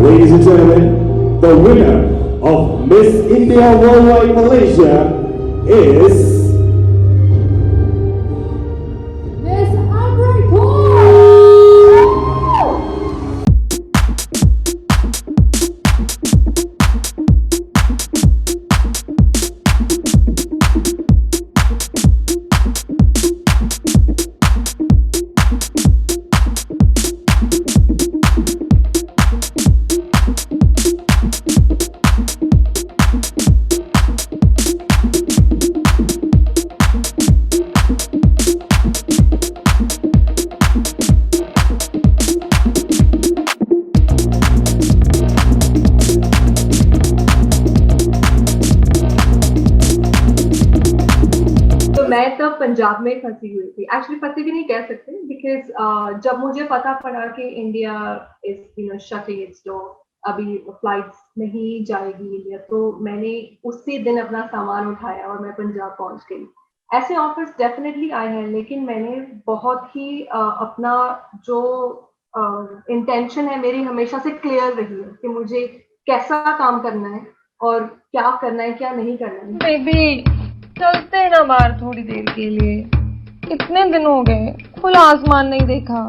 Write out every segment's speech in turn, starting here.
Ladies and gentlemen, the winner of Miss India Worldwide Malaysia is Miss Amrit Kaur. मैं तब पंजाब में फंसी हुई थी। एक्चुअली फंसी भी नहीं कह सकते, बिकॉज जब मुझे पता पड़ा कि India is shutting its door, अभी फ्लाइट्स नहीं जाएगी इंडिया, तो मैंने उसी दिन अपना सामान उठाया और मैं पंजाब पहुंच गई। ऐसे ऑफर्स डेफिनेटली आए हैं, लेकिन मैंने बहुत ही अपना जो इंटेंशन है मेरी हमेशा से क्लियर रही है कि मुझे कैसा काम करना है और क्या करना है क्या नहीं करना है। बेबी चलते हैं ना बाहर थोड़ी देर के लिए, कितने दिन हो गए, खुला आसमान नहीं देखा,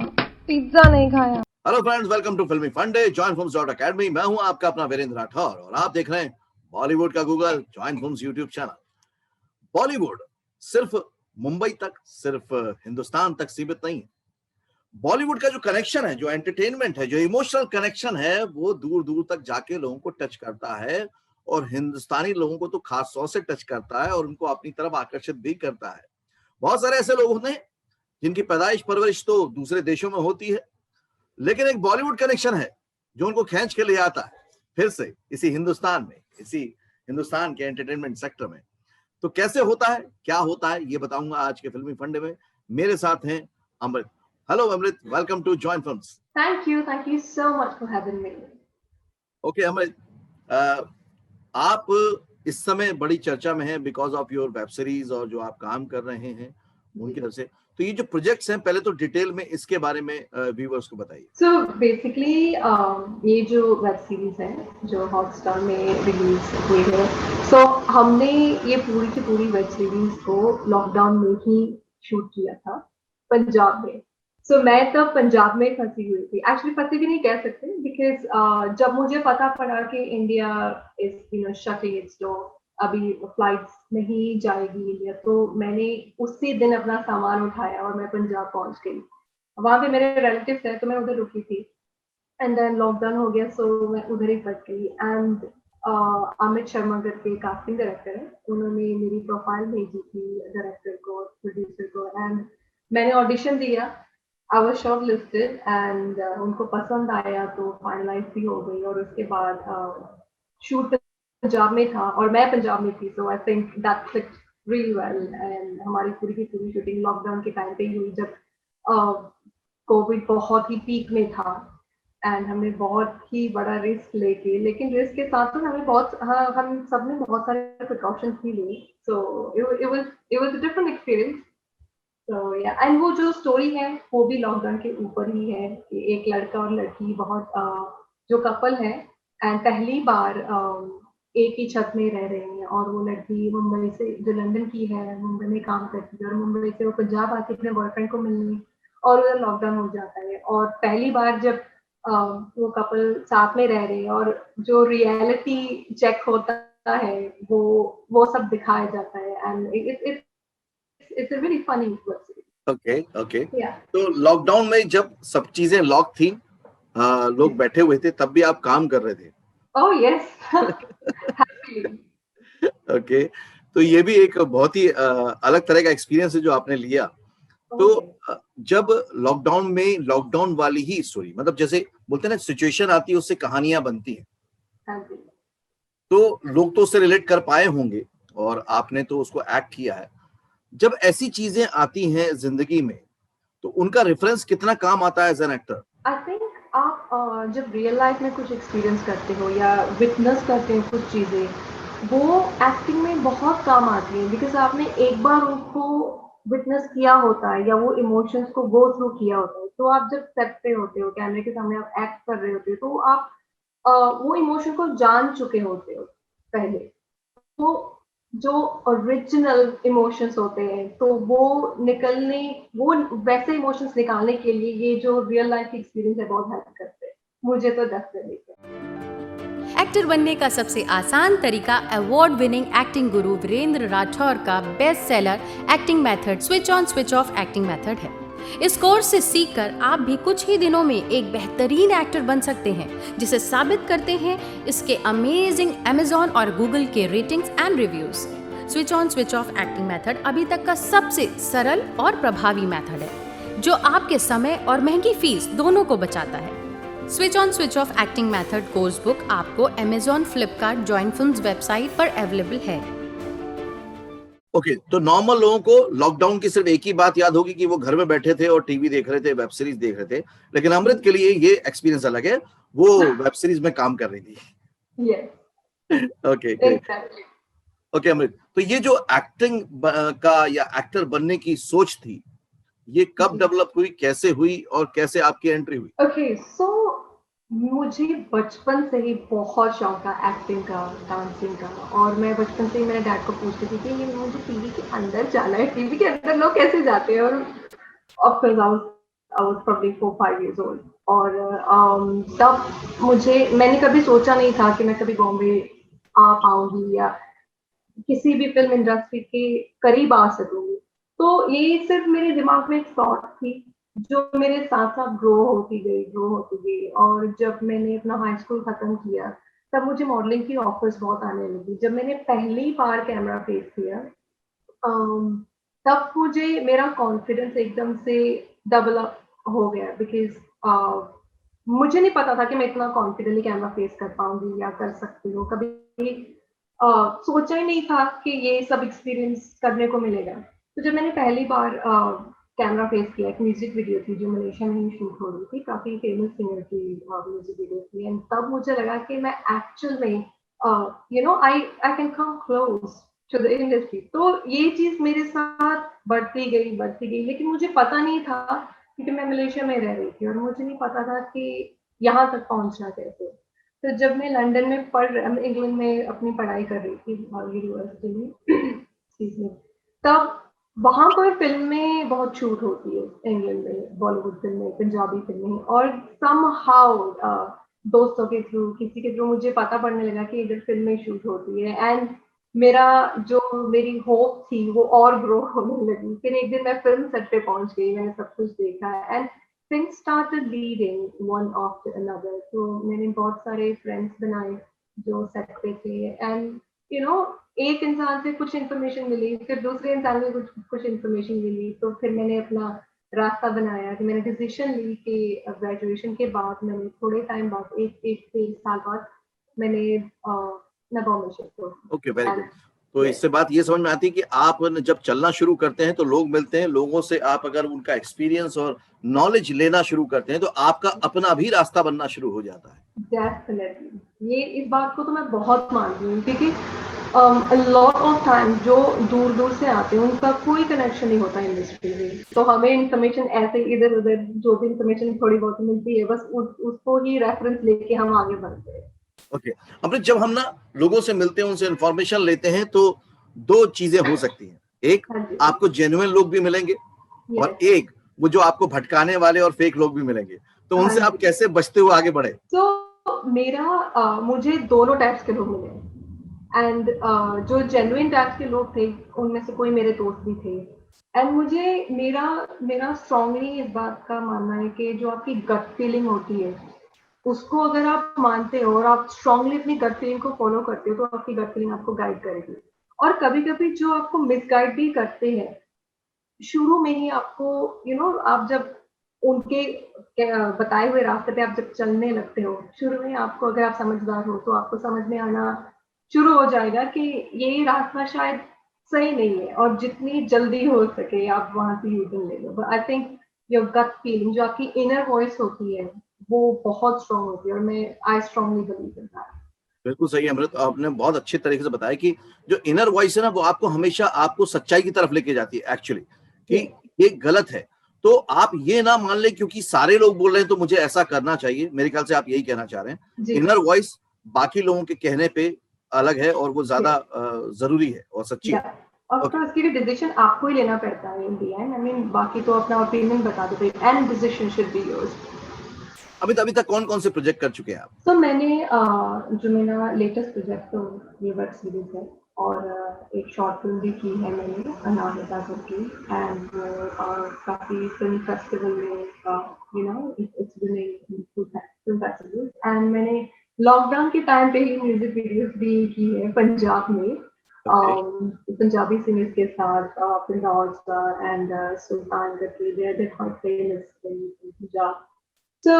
पिज्जा नहीं खाया। हेलो फ्रेंड्स, वेलकम टू फिल्मी फंडे, जॉइन फिल्म्स अकेडमी। मैं हूं आपका अपना वीरेंद्र राठौर और आप देख रहे हैं बॉलीवुड का Google, join films YouTube channel. Bollywood सिर्फ मुंबई तक, सिर्फ हिंदुस्तान तक सीमित नहीं है। बॉलीवुड का जो कनेक्शन है, जो एंटरटेनमेंट है, जो इमोशनल कनेक्शन है, वो दूर दूर तक जाके लोगों को टच करता है और हिंदुस्तानी लोगों को तो खास तौर से टच करता है और उनको अपनी तरफ आकर्षित भी करता है। बहुत सारे ऐसे लोग होते हैं जिनकी पैदाइश परवरिश तो दूसरे देशों में होती है, लेकिन एक बॉलीवुड कनेक्शन है जो उनको खींच के ले आता है फिर से इसी हिंदुस्तान में, इसी हिंदुस्तान के एंटरटेनमेंट सेक्टर में। तो कैसे होता है, क्या होता है, ये बताऊंगा आज के फिल्मी फंडे में। मेरे साथ हैं Amrit. Hello Amrit, welcome to Join Films. Thank you so much for having me. Okay Amrit, आप इस समय बड़ी चर्चा में हैं because of your web series और जो आप काम कर रहे हैं उनकी तरफ से। तो ये जो प्रोजेक्ट्स हैं, पहले तो डिटेल में इसके बारे में व्यूअर्स को बताइए। सो बेसिकली ये जो वेब सीरीज है जो हॉटस्टार में रिलीज हुई है, सो हमने ये पूरी की पूरी वेब सीरीज को लॉकडाउन में ही शूट किया था पंजाब में। सो मैं तब पंजाब में फंसी हुई थी। एक्चुअली फंसी भी नहीं कह सकते, बिकॉज जब मुझे पता पड़ा कि India is shutting its door, अभी फ्लाइट्स नहीं जाएगी इंडिया, तो मैंने उसी दिन अपना सामान उठाया और मैं पंजाब पहुंच गई। वहां पे मेरे रिलेटिव्स हैं तो मैं उधर रुकी थी, एंड देन लॉकडाउन हो गया, सो मैं उधर ही फंस गई। एंड अमित शर्मा करके कास्टिंग डायरेक्टर है, उन्होंने मेरी प्रोफाइल भेजी थी डायरेक्टर को, प्रोड्यूसर को, एंड मैंने ऑडिशन दिया। I was short listed and उनको पसंद आया तो फाइनलाइज भी हो गई। और उसके बाद शूट पंजाब में था और मैं पंजाब में थी, so I think that clicked really well. And हमारी पूरी की पूरी शूटिंग लॉकडाउन के टाइम पे ही हुई, जब कोविड बहुत ही पीक में था। एंड हमने बहुत ही बड़ा रिस्क लेके, लेकिन रिस्क के साथ साथ हमें बहुत हम सब ने बहुत सारे प्रिकॉशंस भी लिए। So it was a different experience. तो या, एंड वो जो स्टोरी है वो भी लॉकडाउन के ऊपर ही है कि एक लड़का और लड़की बहुत जो कपल है एंड पहली बार एक ही छत में रह रहे हैं। और वो लड़की मुंबई से, जो लंदन की है, मुंबई में काम करती है, और मुंबई से वो पंजाब आती है अपने बॉयफ्रेंड को मिलने, और उधर लॉकडाउन हो जाता है। और पहली बार जब वो कपल साथ में रह रहे हैं और जो रियलिटी चेक होता है वो सब दिखाया जाता है। And it's a very funny web series. Okay okay. या तो लॉकडाउन में जब सब चीजें लॉक थी, लोग बैठे हुए थे, तब भी आप काम कर रहे थे? Oh yes, happily. ओके, तो ये भी एक बहुत ही अलग तरह का एक्सपीरियंस है जो आपने लिया। तो जब लॉकडाउन में लॉकडाउन वाली ही स्टोरी, मतलब जैसे बोलते हैं ना, सिचुएशन आती है उससे कहानियां बनती हैं, हाँ जी। तो लोग तो उससे रिलेट कर पाए होंगे और आपने तो उसको एक्ट किया है। जब ऐसी चीजें आती हैं जिंदगी में, तो उनका रेफरेंस कितना काम आता है as an actor? I think आप जब रियल लाइफ में कुछ एक्सपीरियंस करते हो या विटनेस करते हो कुछ चीज़ें, वो एक्टिंग में बहुत काम आती है, बिकॉज आपने एक बार उनको विटनेस किया होता है या वो इमोशंस को गो थ्रू किया होता है। तो आप जब सेट पे होते हो, कैमरे के सामने आप एक्ट कर रहे होते हो, तो आप वो इमोशन को जान चुके होते हो पहले, तो जो ओरिजिनल इमोशंस होते हैं तो वो वैसे इमोशंस निकालने के लिए ये जो रियल लाइफ एक्सपीरियंस है बहुत हेल्प करते हैं मुझे तो डेफिनेटली। एक्टर बनने का सबसे आसान तरीका अवार्ड विनिंग एक्टिंग गुरु वीरेंद्र राठौर का best seller acting method switch on switch off acting method है। इस कोर्स से सीखकर आप भी कुछ ही दिनों में एक बेहतरीन एक्टर बन सकते हैं, जिसे साबित करते हैं इसके अमेजिंग अमेज़न और गूगल के ratings and reviews. Switch on switch off acting method अभी तक का सबसे सरल और प्रभावी मेथड है, जो आपके समय और महंगी फीस दोनों को बचाता है। Switch on switch off acting method course book आपको Amazon, Flipkart, Join Films website पर अवेलेबल है। ओके, तो नॉर्मल लोगों को लॉकडाउन की सिर्फ एक ही बात याद होगी कि वो घर में बैठे थे और टीवी देख रहे थे, वेब सीरीज देख रहे थे, लेकिन अमृत के लिए ये एक्सपीरियंस अलग है, वो वेब सीरीज में काम कर रही थी। Yes, okay great. Exactly. Okay Amrit, तो ये जो एक्टिंग का या एक्टर बनने की सोच थी, ये कब डेवलप हुई, कैसे हुई और कैसे आपकी एंट्री हुई? ओके, सो मुझे बचपन से ही बहुत शौक था एक्टिंग का, डांसिंग का, और मैं बचपन से ही मेरे डैड को पूछती थी कि ये मुझे टीवी के अंदर जाना है, टीवी के अंदर लोग कैसे जाते हैं, और of course I was probably 4-5 years old, और तब मैंने कभी सोचा नहीं था कि मैं कभी बॉम्बे आ पाऊंगी या किसी भी फिल्म इंडस्ट्री के करीब आ सकूंगी। तो ये सिर्फ मेरे दिमाग में एक थॉट थी जो मेरे साथ साथ ग्रो होती गई, और जब मैंने अपना हाई स्कूल खत्म किया तब मुझे मॉडलिंग की ऑफर्स बहुत आने लगी। जब मैंने पहली बार कैमरा फेस किया तब मुझे मेरा कॉन्फिडेंस एकदम से डबल अप हो गया, बिकॉज मुझे नहीं पता था कि मैं इतना कॉन्फिडेंटली कैमरा फेस कर पाऊंगी या कर सकती हूँ। कभी सोचा ही नहीं था कि ये सब एक्सपीरियंस करने को मिलेगा। तो जब मैंने पहली बार कैमरा फेस किया, एक म्यूजिक वीडियो थी जो मलेशिया में ही शूट हो रही थी, काफी फेमस सिंगर की म्यूजिक वीडियो थी, एंड तब मुझे लगा कि मैं एक्चुअल में I can come close to the industry. तो ये चीज मेरे साथ बढ़ती गई, लेकिन मुझे पता नहीं था क्योंकि मैं मलेशिया में रह रही थी और मुझे नहीं पता था कि यहाँ तक पहुंचना कैसे। तो जब मैं लंदन में इंग्लैंड में अपनी पढ़ाई कर रही थी यूनिवर्सिटी में तब वहां पर फिल्में बहुत शूट होती है इंग्लैंड में, बॉलीवुड फिल्में, पंजाबी फिल्में, और समहाउ दोस्तों के थ्रू, किसी के थ्रू मुझे पता पड़ने लगा कि इधर फिल्में शूट होती है, एंड मेरी होप थी वो और ग्रो होने लगी। फिर एक दिन मैं फिल्म सेट पे पहुंच गई, मैंने सब कुछ देखा, and things started leading one after another. तो मैंने बहुत सारे फ्रेंड्स बनाए जो सेट पे थे, एंड एक इंसान से कुछ इन्फॉर्मेशन मिली, फिर दूसरे इंसान से कुछ इन्फॉर्मेशन मिली, तो फिर मैंने अपना रास्ता बनाया कि मैंने डिसीजन ली कि ग्रेजुएशन के बाद मैंने थोड़े टाइम बाद एक से साल बाद मैंने नगौर में शिफ्ट हो। Okay, very good. तो इससे बात ये समझ में आती है कि आप जब चलना शुरू करते हैं तो लोग मिलते हैं, लोगों से आप अगर उनका एक्सपीरियंस और नॉलेज लेना शुरू करते हैं तो आपका अपना भी रास्ता बनना शुरू हो जाता है। डेफिनेटली, ये इस बात को तो मैं बहुत मानती हूँ, क्योंकि लॉट ऑफ टाइम जो दूर दूर से आते हैं उनका कोई कनेक्शन नहीं होता इंडस्ट्री में, तो हमें इन्फॉर्मेशन ऐसे इधर उधर जो भी इन्फॉर्मेशन थोड़ी बहुत मिलती है बस उसको ही रेफरेंस लेके हम आगे बढ़ते हैं। ओके अमृत, जब हम ना लोगों से मिलते हैं, उनसे इन्फॉर्मेशन लेते हैं, तो दो चीजें हो सकती हैं। एक, आपको जेन्युइन लोग भी मिलेंगे, और एक वो जो आपको भटकाने वाले और फेक लोग भी मिलेंगे। तो उनसे आप कैसे बचते हुए आगे बढ़े? तो मुझे दोनों टाइप्स के लोग मिले, एंड जो जेन्युइन टाइप्स के लोग थे उनमें से कोई मेरे दोस्त भी थे, एंड मुझे मेरा स्ट्रांगली इस बात का मानना है कि जो आपकी गट फीलिंग होती है उसको अगर आप मानते हो और आप स्ट्रांगली अपनी गट फीलिंग को फॉलो करते हो तो आपकी गट फीलिंग आपको गाइड करेगी। और कभी कभी जो आपको मिसगाइड भी करते हैं शुरू में ही, आपको आप जब उनके बताए हुए रास्ते पे आप जब चलने लगते हो, शुरू में आपको, अगर आप समझदार हो तो आपको समझ में आना शुरू हो जाएगा कि ये रास्ता शायद सही नहीं है, और जितनी जल्दी हो सके आप वहां से यूटर्न ले लो। But I think your gut feeling, जो आपकी इनर वॉइस होती है, वो बहुत स्ट्रांग होती है, और I strongly believe in that. बिल्कुल सही अमृत, आपने बहुत अच्छे तरीके से बताया कि जो इनर वॉइस है ना, वो आपको हमेशा आपको सच्चाई की तरफ लेके जाती है एक्चुअली, कि ये गलत है, तो आप ये ना मान लें क्योंकि सारे लोग बोल रहे हैं तो मुझे ऐसा करना चाहिए। मेरे ख्याल से आप यही कहना चाह रहे हैं। जी इनर वॉइस बाकी लोगों के कहने पे अलग है और वो ज्यादा जरूरी है और सच्ची या है। ऑफ ओके, कोर्स कि डिसीजन आपको ही लेना पड़ता है इन दी एंड। आई मीन बाकी तो अपना ओपिनियन बता दो and decision should be yours. अभी तक कौन कौन से प्रोजेक्ट कर चुके हैं आप? तो मैंने जो मेरा लेटेस्ट प्रोजेक्ट तो ये वेब सीरीज है और एक शॉर्ट फिल्म भी की है मैंने अनामिका करके एंड काफ़ी फिल्म फेस्टिवल में you know it's winning film festival and मैंने लॉकडाउन के टाइम पे ही म्यूजिक वीडियोस भी की है पंजाब में पंजाबी सिंगर्स के साथ फिरदौस एंड सुल्तान करके they are quite famous in Punjab. So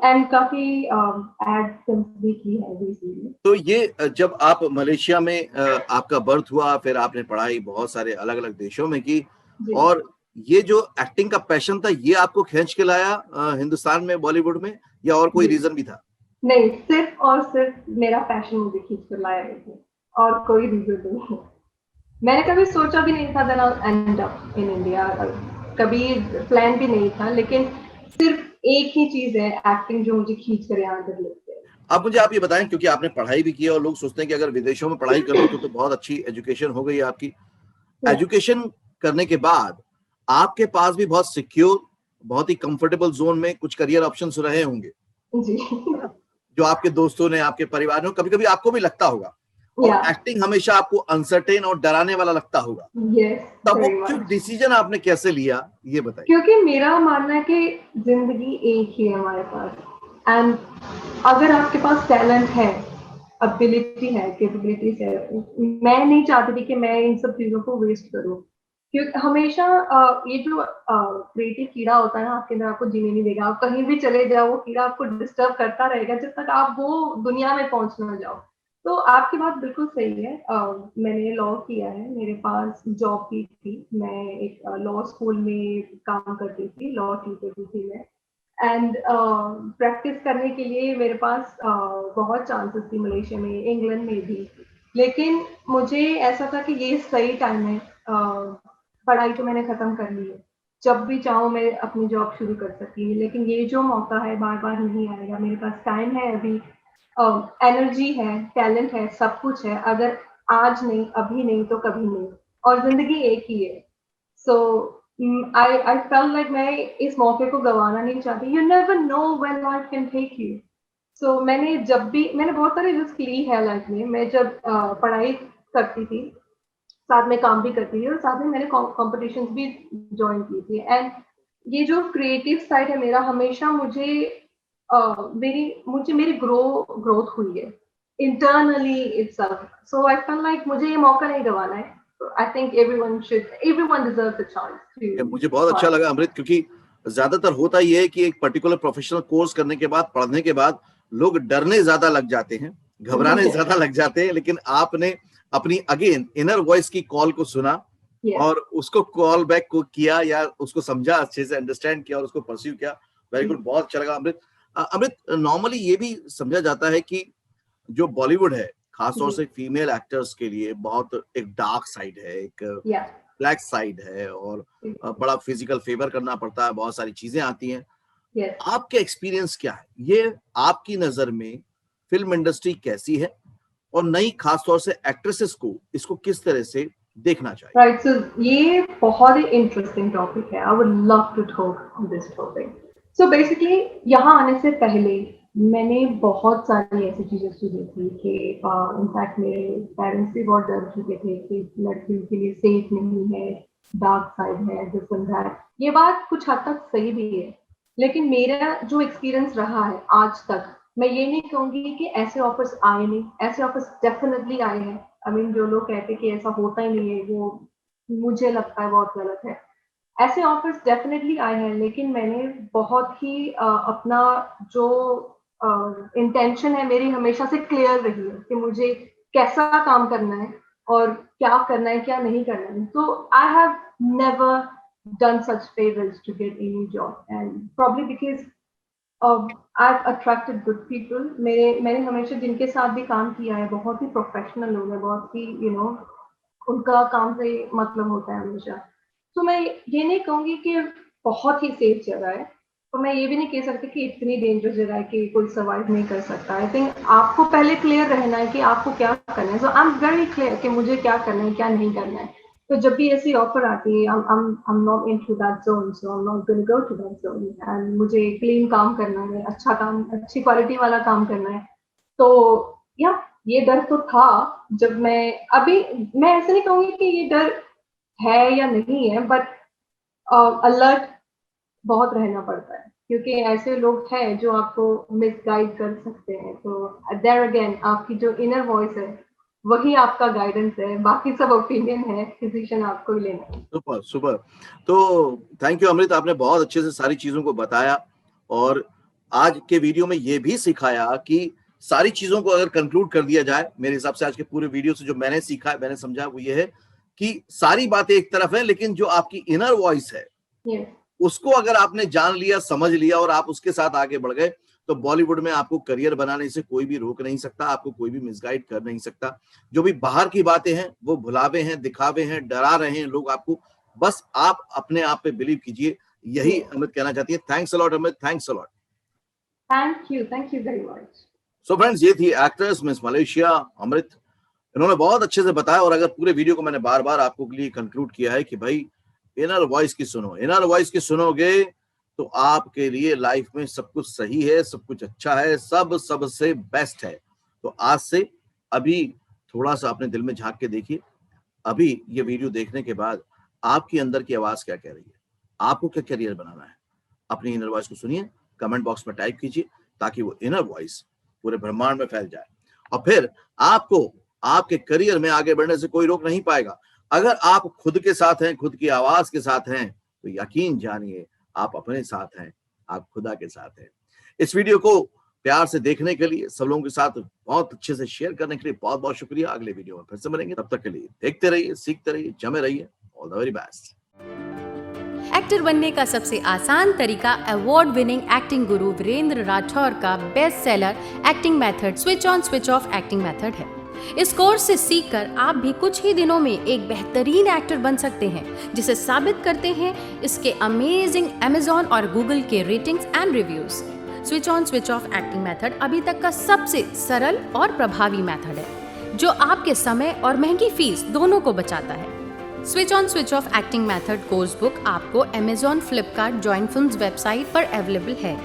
and काफी एड फिल्म भी की है रिसेंटली। तो ये जब आप मलेशिया में आपका बर्थ हुआ, फिर आपने पढ़ाई बहुत सारे अलग अलग देशों में की, जी और ये जो एक्टिंग का पैशन था ये आपको खींच के लाया हिंदुस्तान में, बॉलीवुड में, या और कोई जी रीजन भी था? नहीं, सिर्फ और सिर्फ मेरा पैशन मुझे खींच कर लाया है और कोई रीजन नहीं है। मैंने कभी सोचा भी नहीं था that I'll end up in India, कभी प्लान भी नहीं था, लेकिन सिर्फ एक ही चीज है एक्टिंग जो मुझे खींच कर यहाँ तक लेके आई। अब मुझे आप ये बताएं, क्योंकि आपने पढ़ाई भी की है और लोग सोचते हैं कि अगर विदेशों में पढ़ाई कर लो तो बहुत अच्छी एजुकेशन हो गई है आपकी। एजुकेशन करने के बाद आपके पास भी बहुत सिक्योर, बहुत ही कंफर्टेबल जोन में कुछ करियर ऑप्शंस रहे होंगे, जी है ना? जो आपके दोस्तों ने, आपके परिवार ने, कभी कभी आपको भी लगता होगा, और या एक्टिंग हमेशा आपको अनसर्टेन और डराने वाला लगता होगा, यस तब वो वेरी जो मच। डिसीजन आपने कैसे लिया ये बताइए। क्योंकि मेरा मानना है कि जिंदगी एक ही है हमारे पास एंड अगर आपके पास टैलेंट है, एबिलिटी है, कैपेबिलिटीज है, मैं नहीं चाहती थी कि मैं इन सब चीजों को वेस्ट करूं। क्योंकि हमेशा ये जो क्रिएटिव कीड़ा होता है ना आपके अंदर, आपको जीने नहीं देगा। आप कहीं भी चले जाओ, वो कीड़ा आपको डिस्टर्ब करता रहेगा जब तक आप वो दुनिया में पहुंच ना जाओ। तो आपकी बात बिल्कुल सही है। मैंने लॉ किया है, मेरे पास जॉब भी थी, मैं एक लॉ स्कूल में काम करती थी, लॉ टीचर भी थी मैं एंड प्रैक्टिस करने के लिए मेरे पास बहुत चांसेस थी मलेशिया में, इंग्लैंड में भी। लेकिन मुझे ऐसा था कि ये सही टाइम है, पढ़ाई तो मैंने ख़त्म कर ली है, जब भी चाहूँ मैं अपनी जॉब शुरू कर सकती हूँ। लेकिन ये जो मौका है बार बार नहीं आएगा। मेरे पास टाइम है अभी, एनर्जी है, टैलेंट है, सब कुछ है। अगर आज नहीं, अभी नहीं तो कभी नहीं, और ज़िंदगी एक ही है। सो I felt like मैं इस मौके को गंवाना नहीं चाहती। You never know when life can take you. So मैंने बहुत सारे रिस्क ली है लाइफ में। मैं जब पढ़ाई करती थी, साथ में काम भी करती थी और साथ में मैंने कॉम्पिटिशन्स भी ज्वाइन की थी एंड ये जो क्रिएटिव साइड है मेरा, हमेशा मेरी ग्रोथ हुई है internally itself. So I feel like मुझे ये मौका नहीं गंवाना है। I think everyone deserves a chance to मुझे बहुत अच्छा try. लगा अमृत, क्योंकि ज्यादातर होता ये है कि एक पर्टिकुलर प्रोफेशनल कोर्स करने के बाद, पढ़ने के बाद लोग डरने ज्यादा लग जाते हैं, घबराने ज्यादा लग जाते हैं, लेकिन आपने अपनी अगेन इनर वॉइस की कॉल को सुना Yes. और उसको कॉल बैक को किया, या उसको समझा, अच्छे से अंडरस्टैंड किया और उसको परस्यू किया। वेरी गुड, बहुत अच्छा लगा अमृत। अमृत, नॉर्मली ये भी समझा जाता है कि जो बॉलीवुड है, खासतौर से फीमेल एक्टर्स के लिए बहुत एक डार्क साइड है, एक Yeah. ब्लैक साइड है, और बड़ा फिजिकल फेवर करना पड़ता है, बहुत सारी चीजें आती हैं। Yes. आपके एक्सपीरियंस क्या है, ये आपकी नजर में फिल्म इंडस्ट्री कैसी है, और नई खासतौर से एक्ट्रेसेस को इसको किस तरह से देखना चाहिए? Right, so ये बहुत ही इंटरेस्टिंग टॉपिक है। I would love to talk on this topic. So basically यहाँ आने से पहले मैंने बहुत सारी ऐसी चीजें सुनी थी कि इनफैक्ट मेरे पेरेंट्स भी बहुत डर चुके थे कि लड़कियों के लिए सेफ नहीं है, डार्क साइड है, दिस एंड दैट। ये बात कुछ हद तक सही भी है, लेकिन मेरा जो एक्सपीरियंस रहा है आज तक, मैं ये नहीं कहूँगी कि ऐसे ऑफर्स आए नहीं, ऐसे ऑफर्स डेफिनेटली आए हैं। आई मीन जो लोग कहते हैं कि ऐसा होता ही नहीं है, वो मुझे लगता है बहुत गलत है। ऐसे ऑफर्स डेफिनेटली आए हैं, लेकिन मैंने बहुत ही अपना जो इंटेंशन है मेरी हमेशा से क्लियर रही है कि मुझे कैसा काम करना है और क्या करना है, क्या नहीं करना है। तो I have never done such favors to get any job, and probably because I've attracted good people. मैंने हमेशा जिनके साथ भी काम किया है बहुत ही प्रोफेशनल लोग हैं, बहुत ही उनका काम से मतलब होता है हमेशा। तो मैं ये नहीं कहूँगी कि बहुत ही सेफ जगह है। तो मैं ये भी नहीं कह सकती कि इतनी डेंजरस जगह है कि कोई सर्वाइव नहीं कर सकता। आई थिंक आपको पहले क्लियर रहना है कि आपको क्या करना है। सो आई एम वेरी क्लियर कि मुझे क्या करना है, क्या नहीं करना है। तो जब भी ऐसी ऑफर आती है, I'm not into that zone, so I'm not going to go to that zone. And मुझे क्लीन काम करना है, अच्छा काम, अच्छी क्वालिटी वाला काम करना है। तो या ये डर तो था। जब मैं ऐसे नहीं कहूंगी कि ये डर है या नहीं है, बट अलर्ट बहुत रहना पड़ता है, क्योंकि ऐसे लोग हैं जो आपको मिसगाइड कर सकते हैं। तो देयर अगेन आपकी जो इनर वॉइस है वही आपका गाइडेंस है, बाकी सब ओपिनियन है, डिसीजन आपको ही लेना है। Super super. तो थैंक यू अमृत, आपने बहुत अच्छे से सारी चीजों को बताया और आज के वीडियो में ये भी सिखाया कि सारी चीजों को अगर कंक्लूड कर दिया जाए, मेरे हिसाब से आज के पूरे वीडियो से जो मैंने सीखा है, मैंने समझा, वो ये है कि सारी बातें एक तरफ है, लेकिन जो आपकी इनर वॉइस है Yes. उसको अगर आपने जान लिया, समझ लिया और आप उसके साथ आगे बढ़ गए, तो बॉलीवुड में आपको करियर बनाने से कोई भी रोक नहीं सकता, आपको कोई भी मिसगाइड कर नहीं सकता। जो भी बाहर की बातें हैं वो भुलावे हैं, दिखावे हैं, डरा रहे हैं लोग आपको, बस आप अपने आप पे बिलीव कीजिए। यही अमृत कहना चाहती है। Thanks a lot Amrit, thanks a lot. Thank you very much. So friends, ये थी एक्ट्रेस मिस मलेशिया अमृत। इन्होंने बहुत अच्छे से बताया और अगर पूरे वीडियो को मैंने बार बार आपको लिए कंक्लूड किया है कि भाई इनर वॉइस की सुनो, इनर वॉइस की सुनोगे तो आपके लिए लाइफ में सब कुछ सही है, सब कुछ अच्छा है, सब सबसे बेस्ट है। तो आज से अभी थोड़ा सा अपने दिल में झांक के देखिए, अभी ये वीडियो देखने के बाद आपकी अंदर की आवाज क्या कह रही है, आपको क्या करियर बनाना है। अपनी इनर वॉइस को सुनिए, कमेंट बॉक्स में टाइप कीजिए ताकि वो इनर वॉइस पूरे ब्रह्मांड में फैल जाए और फिर आपको आपके करियर में आगे बढ़ने से कोई रोक नहीं पाएगा। अगर आप खुद के साथ हैं, खुद की आवाज के साथ हैं, तो यकीन जानिए आप अपने साथ हैं, आप खुदा के साथ हैं। इस वीडियो को प्यार से देखने के लिए, सब लोगों के साथ बहुत अच्छे से शेयर करने के लिए बहुत बहुत शुक्रिया। अगले वीडियो में फिर से मिलेंगे, तब तक के लिए देखते रहिए, सीखते रहिए, जमे रहिए। All the very best. Actor बनने का सबसे आसान तरीका अवार्ड विनिंग एक्टिंग गुरु वीरेंद्र राठौर का best seller acting method switch on switch off acting method है। इस कोर्स से सीखकर आप भी कुछ ही दिनों में एक बेहतरीन एक्टर बन सकते हैं, जिसे साबित करते हैं इसके अमेजिंग Amazon और Google के ratings and reviews. Switch on switch off acting method अभी तक का सबसे सरल और प्रभावी मेथड है, जो आपके समय और महंगी फीस दोनों को बचाता है। Switch on switch off acting method course book आपको Amazon, Flipkart, join Films website पर अवेलेबल है।